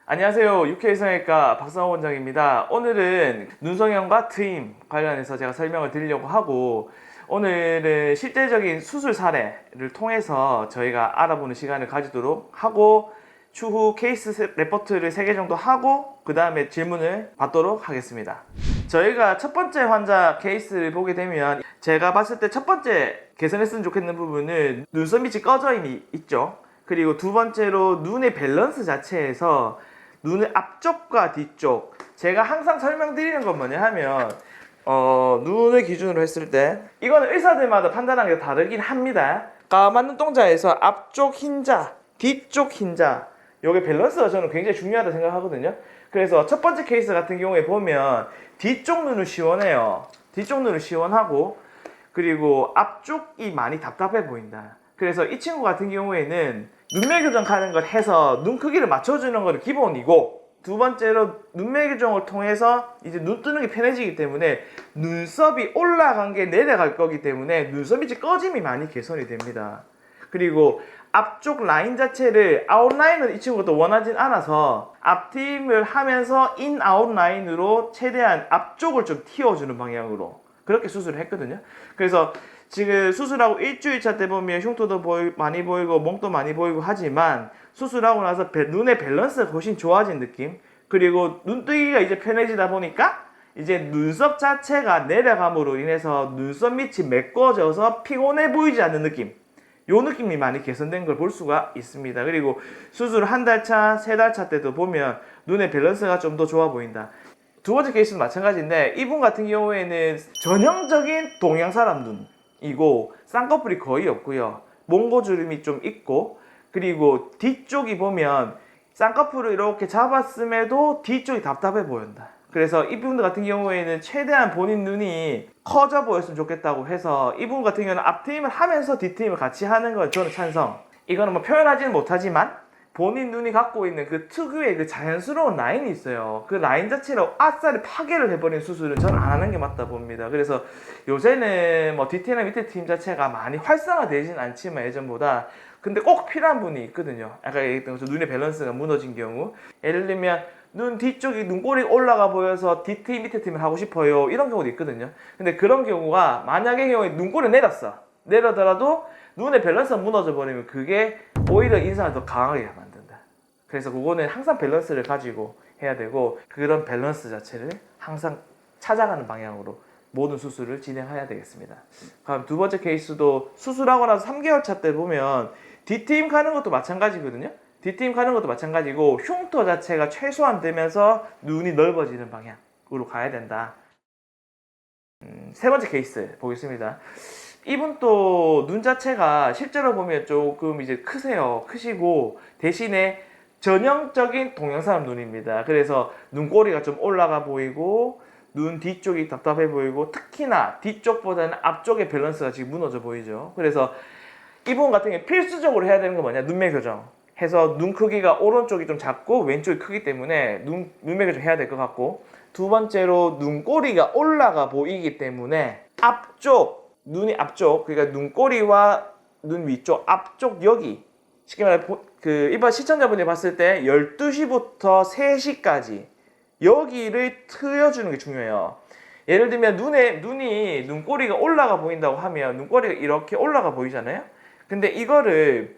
안녕하세요. 육회성형외과 박성호 원장입니다. 오늘은 눈성형과 트임 관련해서 제가 설명을 드리려고 하고, 오늘은 실제적인 수술 사례를 통해서 저희가 알아보는 시간을 가지도록 하고, 추후 케이스 레포트를 3개 정도 하고 그 다음에 질문을 받도록 하겠습니다. 저희가 첫 번째 환자 케이스를 보게 되면, 제가 봤을 때 첫 번째 개선했으면 좋겠는 부분은 눈썹 밑이 꺼져임이 있죠. 그리고 두 번째로 눈의 밸런스 자체에서 눈의 앞쪽과 뒤쪽, 제가 항상 설명드리는 건 뭐냐 하면 눈을 기준으로 했을 때 이거는 의사들마다 판단하는 게 다르긴 합니다. 까만 눈동자에서 앞쪽 흰자, 뒤쪽 흰자, 요게 밸런스가 저는 굉장히 중요하다 생각하거든요. 그래서 첫 번째 케이스 같은 경우에 보면 뒤쪽 눈은 시원해요. 뒤쪽 눈은 시원하고, 그리고 앞쪽이 많이 답답해 보인다. 그래서 이 친구 같은 경우에는 눈매 교정하는 걸 해서 눈 크기를 맞춰주는 건 기본이고, 두 번째로 눈매 교정을 통해서 이제 눈 뜨는 게 편해지기 때문에 눈썹이 올라간 게 내려갈 거기 때문에 눈썹 밑이 꺼짐이 많이 개선이 됩니다. 그리고 앞쪽 라인 자체를 아웃라인을 이 친구가 또 원하진 않아서 앞트임을 하면서 인 아웃 라인으로 최대한 앞쪽을 좀 틔워주는 방향으로 그렇게 수술을 했거든요. 그래서 지금 수술하고 일주일차 때 보면 흉터도 많이 보이고 멍도 많이 보이고 하지만, 수술하고 나서 눈의 밸런스가 훨씬 좋아진 느낌, 그리고 눈뜨기가 이제 편해지다 보니까 이제 눈썹 자체가 내려감으로 인해서 눈썹 밑이 메꿔져서 피곤해 보이지 않는 느낌, 요 느낌이 많이 개선된 걸 볼 수가 있습니다. 그리고 수술 한 달 차, 3달 차 때도 보면 눈의 밸런스가 좀 더 좋아 보인다. 두 번째 케이스는 마찬가지인데, 이분 같은 경우에는 전형적인 동양 사람 눈이고 쌍꺼풀이 거의 없고요, 몽고주름이 좀 있고, 그리고 뒤쪽이 보면 쌍꺼풀을 이렇게 잡았음에도 뒤쪽이 답답해 보인다. 그래서 이분 같은 경우에는 최대한 본인 눈이 커져 보였으면 좋겠다고 해서, 이분 같은 경우는 앞트임을 하면서 뒤트임을 같이 하는 건 저는 찬성. 이거는 뭐 표현하지는 못하지만 본인 눈이 갖고 있는 그 특유의 그 자연스러운 라인이 있어요. 그 라인 자체로 아싸리 파괴를 해버리는 수술은 저는 안 하는 게 맞다 봅니다. 그래서 요새는 뭐 뒤트임이나 밑에 트임 자체가 많이 활성화되진 않지만 예전보다, 근데 꼭 필요한 분이 있거든요. 아까 얘기했던 것처럼 눈의 밸런스가 무너진 경우, 예를 들면 눈 뒤쪽이 눈꼬리가 올라가 보여서 뒤트임 밑에 트임을 하고 싶어요, 이런 경우도 있거든요. 근데 그런 경우가 만약에 경우에 눈꼬리 내려더라도 눈의 밸런스가 무너져 버리면 그게 오히려 인상을 더 강하게 만든다. 그래서 그거는 항상 밸런스를 가지고 해야 되고, 그런 밸런스 자체를 항상 찾아가는 방향으로 모든 수술을 진행해야 되겠습니다. 그럼 두 번째 케이스도 수술하고 나서 3개월 차 때 보면 뒤트임 가는 것도 마찬가지거든요. 뒤트임 가는 것도 마찬가지고 흉터 자체가 최소한 되면서 눈이 넓어지는 방향으로 가야 된다. 세 번째 케이스 보겠습니다. 이분 또 눈 자체가 실제로 보면 조금 이제 크시고 대신에 전형적인 동양 사람 눈입니다. 그래서 눈꼬리가 좀 올라가 보이고 눈 뒤쪽이 답답해 보이고, 특히나 뒤쪽보다는 앞쪽의 밸런스가 지금 무너져 보이죠. 그래서 이분 같은 경우에 필수적으로 해야 되는 건 뭐냐, 눈매 교정 해서 눈 크기가 오른쪽이 좀 작고 왼쪽이 크기 때문에 눈매 교정 해야 될 것 같고, 두 번째로 눈꼬리가 올라가 보이기 때문에 눈이 앞쪽, 그러니까 눈꼬리와 눈 위쪽 앞쪽, 여기 쉽게 말해 일반 시청자분이 봤을 때 12시부터 3시까지 여기를 트여주는 게 중요해요. 예를 들면 눈이 눈꼬리가 올라가 보인다고 하면 눈꼬리가 이렇게 올라가 보이잖아요. 근데 이거를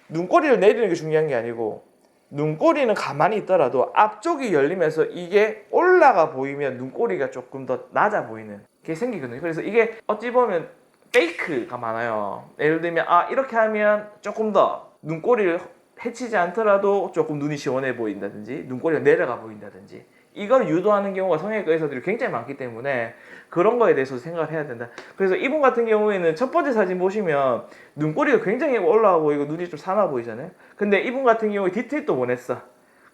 눈꼬리를 내리는 게 중요한 게 아니고, 눈꼬리는 가만히 있더라도 앞쪽이 열리면서 이게 올라가 보이면 눈꼬리가 조금 더 낮아 보이는 게 생기거든요. 그래서 이게 어찌 보면 페이크가 많아요. 예를 들면 이렇게 하면 조금 더 눈꼬리를 해치지 않더라도 조금 눈이 시원해 보인다든지 눈꼬리가 내려가 보인다든지, 이걸 유도하는 경우가 성형외과 의사들이 굉장히 많기 때문에 그런 거에 대해서 생각을 해야 된다. 그래서 이분 같은 경우에는 첫 번째 사진 보시면 눈꼬리가 굉장히 올라와 보이고 눈이 좀 사나 보이잖아요. 근데 이분 같은 경우에 디테일도 원했어.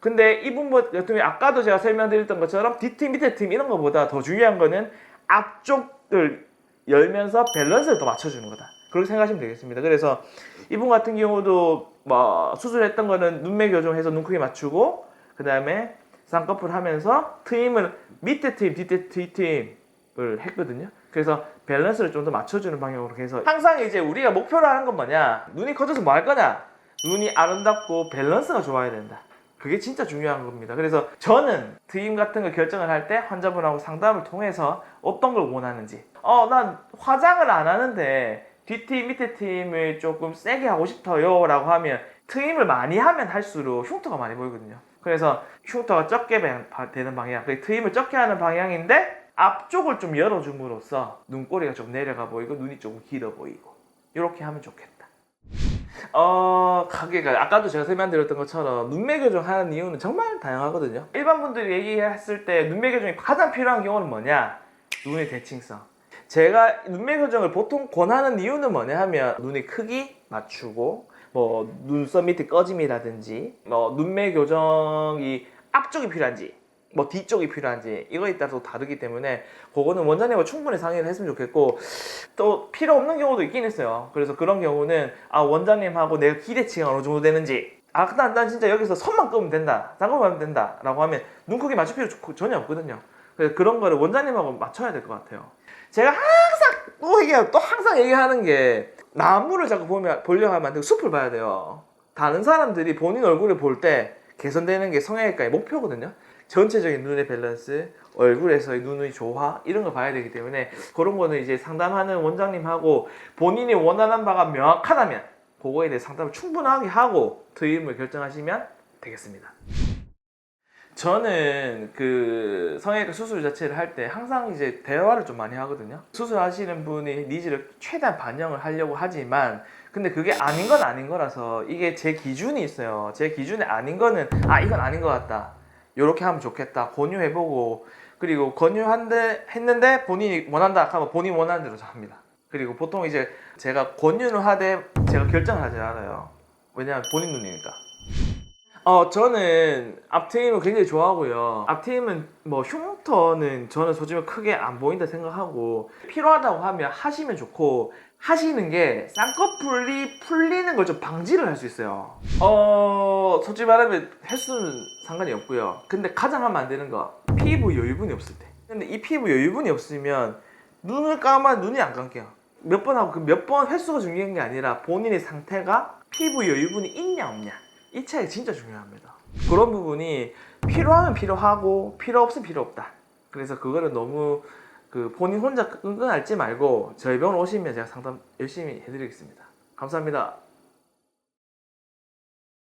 근데 이분 같은 경우에 아까도 제가 설명드렸던 것처럼 뒤트임 밑에 트임 이런 거보다 더 중요한 거는 앞쪽을 열면서 밸런스를 더 맞춰주는 거다, 그렇게 생각하시면 되겠습니다. 그래서 이분 같은 경우도 뭐 수술했던 거는 눈매 교정해서 눈 크기 맞추고, 그 다음에 쌍꺼풀 하면서 트임을 밑에 트임, 뒤에 트임을 했거든요. 그래서 밸런스를 좀 더 맞춰주는 방향으로 해서, 항상 이제 우리가 목표로 하는 건 뭐냐, 눈이 커져서 뭐 할 거냐, 눈이 아름답고 밸런스가 좋아야 된다. 그게 진짜 중요한 겁니다. 그래서 저는 트임 같은 거 결정을 할 때 환자분하고 상담을 통해서 어떤 걸 원하는지, 난 화장을 안 하는데 뒷팀 밑에 팀을 조금 세게 하고 싶어요 라고 하면 트임을 많이 하면 할수록 흉터가 많이 보이거든요. 그래서 흉터가 적게 되는 방향, 트임을 적게 하는 방향인데 앞쪽을 좀 열어줌으로써 눈꼬리가 좀 내려가 보이고 눈이 조금 길어 보이고 이렇게 하면 좋겠다. 가게가 아까도 제가 설명드렸던 것처럼 눈매 교정하는 이유는 정말 다양하거든요. 일반 분들이 얘기했을 때 눈매 교정이 가장 필요한 경우는 뭐냐? 눈의 대칭성. 제가 눈매 교정을 보통 권하는 이유는 뭐냐 하면 눈의 크기 맞추고 뭐 눈썹 밑에 꺼짐이라든지 뭐 눈매 교정이 앞쪽이 필요한지 뭐 뒤쪽이 필요한지 이거에 따라서 다르기 때문에 그거는 원장님과 충분히 상의를 했으면 좋겠고, 또 필요 없는 경우도 있긴 했어요. 그래서 그런 경우는 원장님하고 내가 기대치가 어느 정도 되는지, 난 진짜 여기서 선만 끄면 된다, 작업하면 된다 라고 하면 눈 크기 맞출 필요 전혀 없거든요. 그래서 그런 거를 원장님하고 맞춰야 될 것 같아요. 제가 항상 얘기하는 게, 나무를 자꾸 보려고 하면 안 되고 숲을 봐야 돼요. 다른 사람들이 본인 얼굴을 볼 때 개선되는 게 성형외과의 목표거든요. 전체적인 눈의 밸런스, 얼굴에서의 눈의 조화 이런 거 봐야 되기 때문에 그런 거는 이제 상담하는 원장님하고 본인이 원하는 바가 명확하다면 그거에 대해 상담을 충분하게 하고 트임을 결정하시면 되겠습니다. 저는 그 성형외과 수술 자체를 할 때 항상 이제 대화를 좀 많이 하거든요. 수술하시는 분이 니즈를 최대한 반영을 하려고 하지만 근데 그게 아닌 건 아닌 거라서 이게 제 기준이 있어요. 제 기준에 아닌 거는 이건 아닌 것 같다, 이렇게 하면 좋겠다 권유해보고, 그리고 했는데 본인이 원한다 하면 본인 원하는 대로 합니다. 그리고 보통 이제 제가 권유는 하되 제가 결정을 하지 않아요. 왜냐하면 본인 눈이니까. 저는 앞트임을 굉장히 좋아하고요. 앞트임은 뭐 흉터는 저는 솔직히 크게 안 보인다 생각하고, 필요하다고 하면 하시면 좋고, 하시는 게 쌍꺼풀이 풀리는 걸 좀 방지를 할 수 있어요. 솔직히 말하면 횟수는 상관이 없고요. 근데 가장 하면 안 되는 거, 피부 여유분이 없을 때. 근데 이 피부 여유분이 없으면 눈을 감아 눈이 안 감겨요. 몇 번 하고 그 몇 번 횟수가 중요한 게 아니라 본인의 상태가 피부 여유분이 있냐 없냐, 이 차이가 진짜 중요합니다. 그런 부분이 필요하면 필요하고 필요 없으면 필요 없다. 그래서 그거를 너무 본인 혼자 끙끙 앓지 말고 저희 병원 오시면 제가 상담 열심히 해드리겠습니다. 감사합니다.